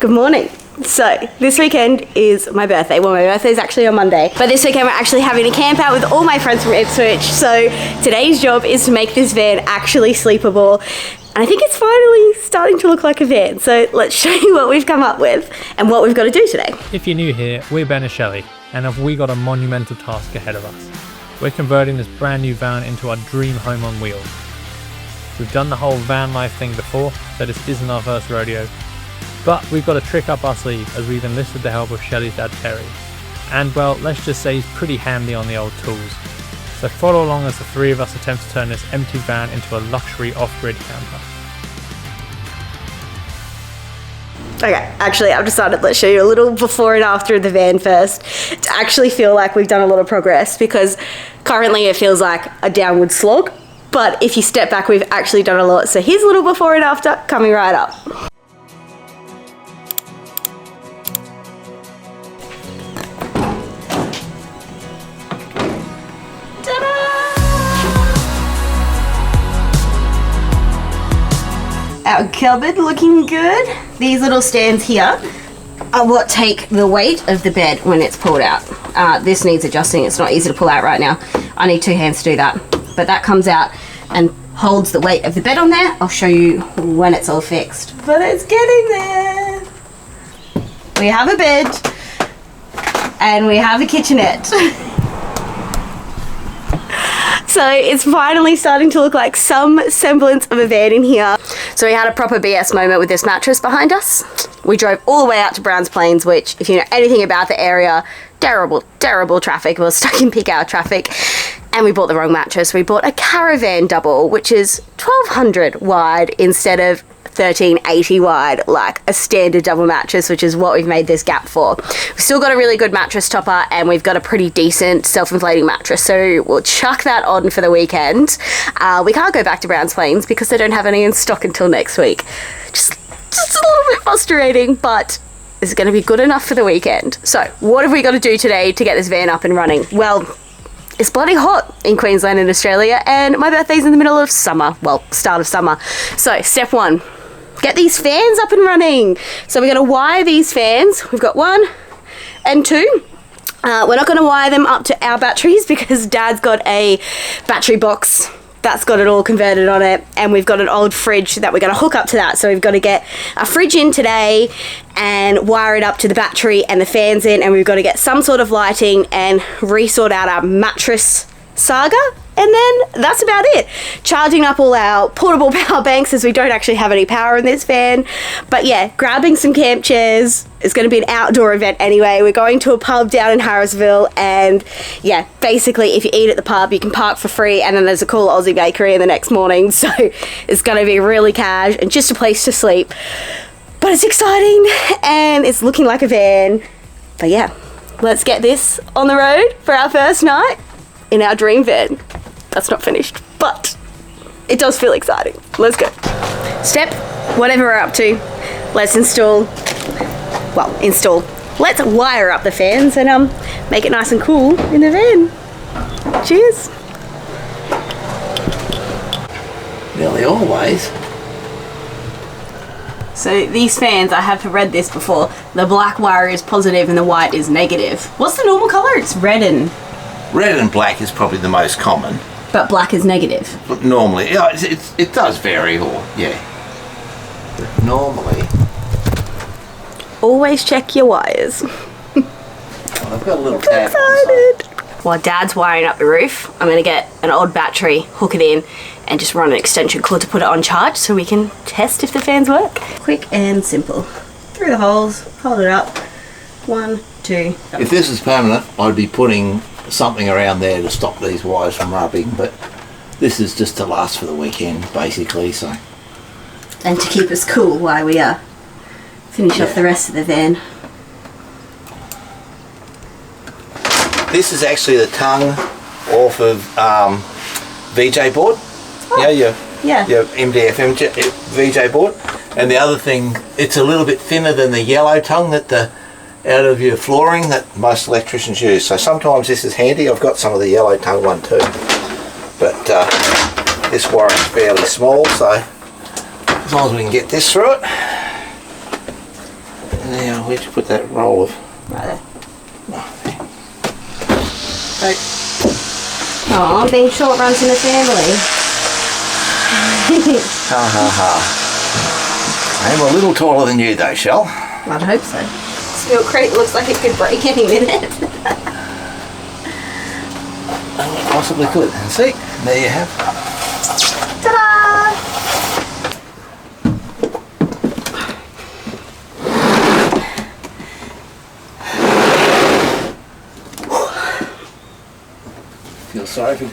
Good morning. So, this weekend is my birthday. Well, my birthday is actually on Monday. But this weekend we're actually having a camp out with all my friends from Ipswich. So, today's job is to make this van actually sleepable. And I think it's finally starting to look like a van. So, let's show you what we've come up with and what we've got to do today. If you're new here, we're Ben and Shelley, and have we got a monumental task ahead of us. We're converting this brand new van into our dream home on wheels. We've done the whole van life thing before, so this isn't our first rodeo. But we've got a trick up our sleeve as we've enlisted the help of Shelley's dad Terry. And well, let's just say he's pretty handy on the old tools. So follow along as the three of us attempt to turn this empty van into a luxury off-grid camper. Okay, actually I've decided let's show you a little before and after of the van first to actually feel like we've done a lot of progress, because currently it feels like a downward slog, but if you step back we've actually done a lot. So here's a little before and after coming right up. Our cupboard looking good. These little stands here are what take the weight of the bed when it's pulled out. This needs adjusting. It's not easy to pull out right now. I need two hands to do that. But that comes out and holds the weight of the bed on there. I'll show you when it's all fixed. But it's getting there. We have a bed and we have a kitchenette. So it's finally starting to look like some semblance of a van in here. So we had a proper BS moment with this mattress behind us. We drove all the way out to Browns Plains, which, if you know anything about the area, terrible traffic. We were stuck in peak hour traffic. And we bought the wrong mattress. We bought a Caravan double, which is 1200 wide instead of 1380 wide, like a standard double mattress, which is what we've made this gap for. We've still got a really good mattress topper and we've got a pretty decent self-inflating mattress, so we'll chuck that on for the weekend. We can't go back to Browns Plains because they don't have any in stock until next week. Just a little bit frustrating, but it's going to be good enough for the weekend. So what have we got to do today to get this van up and running? Well, it's bloody hot in Queensland and Australia, and my birthday's in the middle of summer, well, start of summer. So step one, get these fans up and running. So we're going to wire these fans. We've got 1 and 2. We're not going to wire them up to our batteries because Dad's got a battery box that's got it all converted on it, and we've got an old fridge that we're going to hook up to that. So we've got to get a fridge in today and wire it up to the battery and the fans in, and we've got to get some sort of lighting and resort out our mattress saga. And then that's about it. Charging up all our portable power banks, as we don't actually have any power in this van. But yeah, grabbing some camp chairs. It's going to be an outdoor event anyway. We're going to a pub down in Harrisville, and yeah, basically if you eat at the pub you can park for free, and then there's a cool Aussie bakery in the next morning. So it's going to be really cash and just a place to sleep. But it's exciting and it's looking like a van. But yeah, let's get this on the road for our first night in our dream van. That's not finished, but it does feel exciting. Let's go. Step, whatever we're up to, let's install. Let's wire up the fans and make it nice and cool in the van. Cheers. Nearly always. So these fans, I have read this before, the black wire is positive and the white is negative. What's the normal colour? It's red and black is probably the most common. But black is negative. But normally, yeah, it does vary, or yeah. But normally, always check your wires. I've got a little tab excited. While Dad's wiring up the roof, I'm going to get an old battery, hook it in, and just run an extension cord to put it on charge so we can test if the fans work. Quick and simple. Through the holes, hold it up. 1, 2. If this is permanent, I'd be putting something around there to stop these wires from rubbing, but this is just to last for the weekend basically. So, and to keep us cool while we finish off the rest of the van. This is actually the tongue off of VJ board. Oh. Your MDF VJ board. And the other thing, it's a little bit thinner than the yellow tongue that out of your flooring that most electricians use. So sometimes this is handy. I've got some of the yellow tongue one too. But this wiring is fairly small, so as long as we can get this through it. Now, where'd you put that roll of? Right there. Oh, there. Oh, being short runs in the family. Ha ha ha. I'm a little taller than you though, Shell. I'd hope so. This milk crate looks like it could break any minute. Oh, possibly could. And see, there you have. Ta-da! Feel sorry for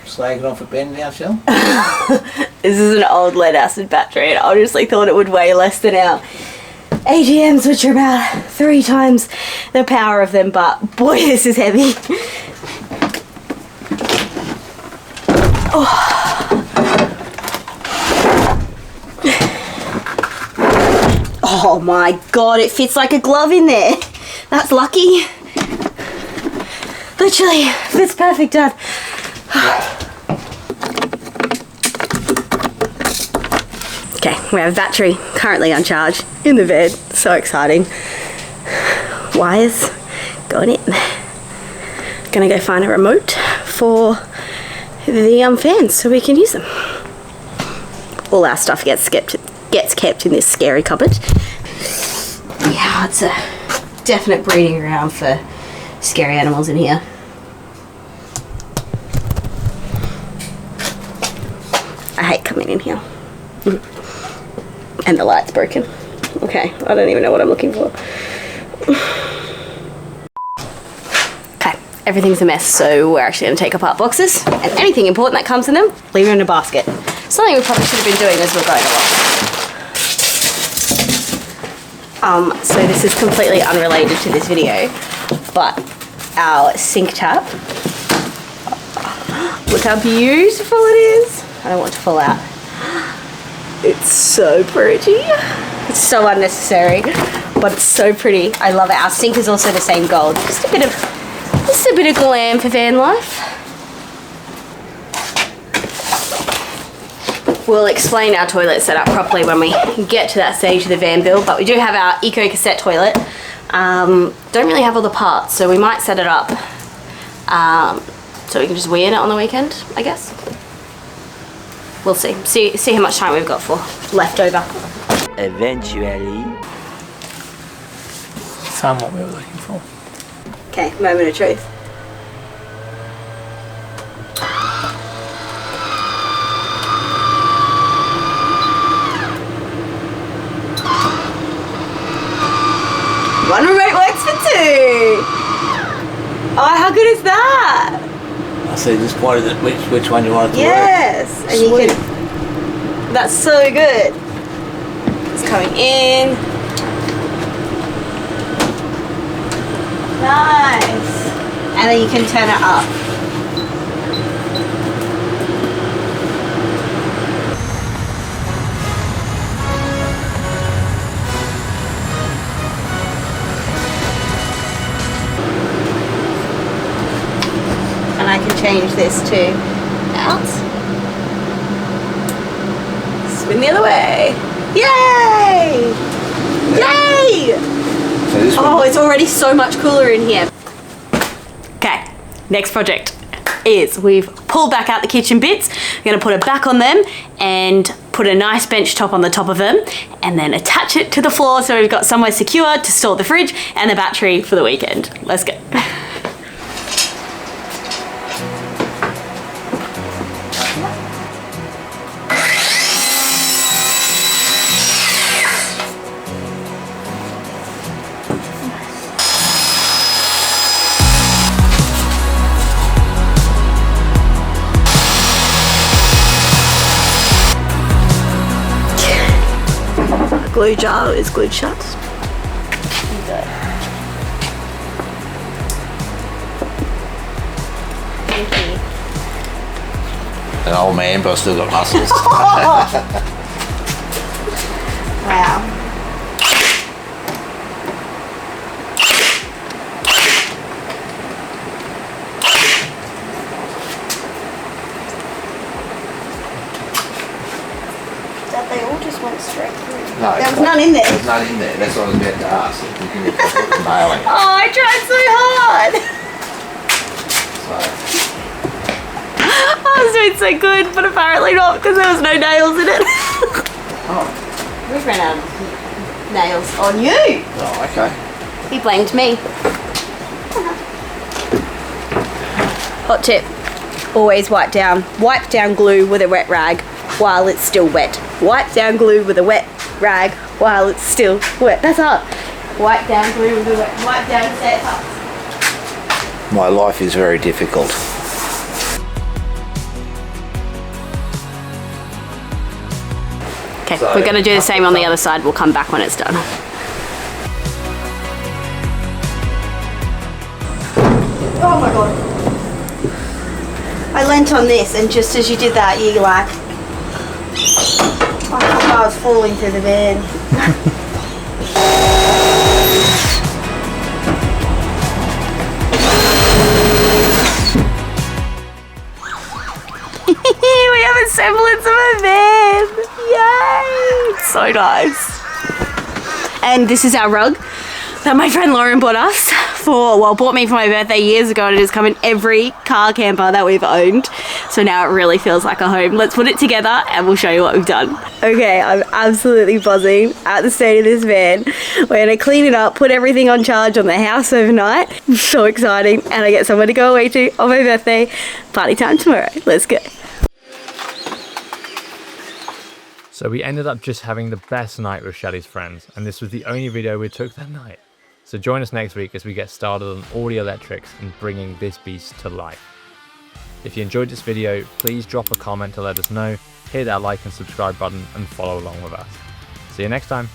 slagging off a Ben now, Shell? This is an old lead acid battery and I honestly thought it would weigh less than our AGMs, which are about 3 times the power of them, but boy, this is heavy. Oh. Oh my god, it fits like a glove in there. That's lucky. Literally, fits perfect, Dad. Okay, we have a battery currently uncharged in the van. So exciting. Wires going in. Gonna go find a remote for the fans so we can use them. All our stuff gets kept in this scary cupboard. Yeah, it's a definite breeding ground for scary animals in here. I hate coming in here. And the light's broken. Okay, I don't even know what I'm looking for. Okay, everyth's a mess, so we're actually going to take apart boxes and anything important that comes in them, leave it in a basket. Something we probably should have been doing as we're going along. So this is completely unrelated to this video, but our sink tap. Look how beautiful it is. I don't want it to fall out. It's so pretty. It's so unnecessary, but it's so pretty. I love it. Our sink is also the same gold. Just a bit of glam for van life. We'll explain our toilet setup properly when we get to that stage of the van build, but we do have our eco cassette toilet. Don't really have all the parts, so we might set it up so we can just wee in it on the weekend, I guess. We'll see how much time we've got for left over. Eventually. Found what we were looking for. Okay, moment of truth. One remote works for 2. Oh, how good is that? I see, just pointed at which one you wanted to Yes, work. and Sweet. you can. That's so good. It's coming in. Nice. And then you can turn it up. And I can change this to out. Spin the other way. Yay! Yay! So this one, Oh, it's already so much cooler in here. Okay, next project is we've pulled back out the kitchen bits. We're gonna put it back on them and put a nice bench top on the top of them and then attach it to the floor so we've got somewhere secure to store the fridge and the battery for the weekend. Let's go. Glue jar is glued shut. Thank you. an old man, but I've still got muscles. Wow. That they all just went straight through. No, there was none in there? There's none in there. That's what I was about to ask. If we can put the nail in. Oh, I tried so hard. I was doing so good, but apparently not because there was no nails in it. Oh. We've run out of nails on you. Oh, okay. He blamed me. Hot tip. Always wipe down glue with a wet rag while it's still wet. Wipe down glue with a wet rag while it's still wet. That's hard. Wipe down glue with a wet, wipe down set up. My life is very difficult. Okay, we're going to do the same on the other side. We'll come back when it's done. Oh my god. I leant on this and just as you did that, you like... I thought I was falling through the van. We have a semblance of a van. Yay! So nice. And this is our rug that my friend Lauren bought us bought me for my birthday years ago, and it has come in every car camper that we've owned. So now it really feels like a home. Let's put it together and we'll show you what we've done. Okay, I'm absolutely buzzing at the state of this van. We're gonna clean it up, put everything on charge on the house overnight. So exciting, and I get somewhere to go away to on my birthday. Party time tomorrow. Let's go. So we ended up just having the best night with Shelley's friends, and this was the only video we took that night. So join us next week as we get started on all the electrics and bringing this beast to life. If you enjoyed this video, please drop a comment to let us know, hit that like and subscribe button and follow along with us. See you next time.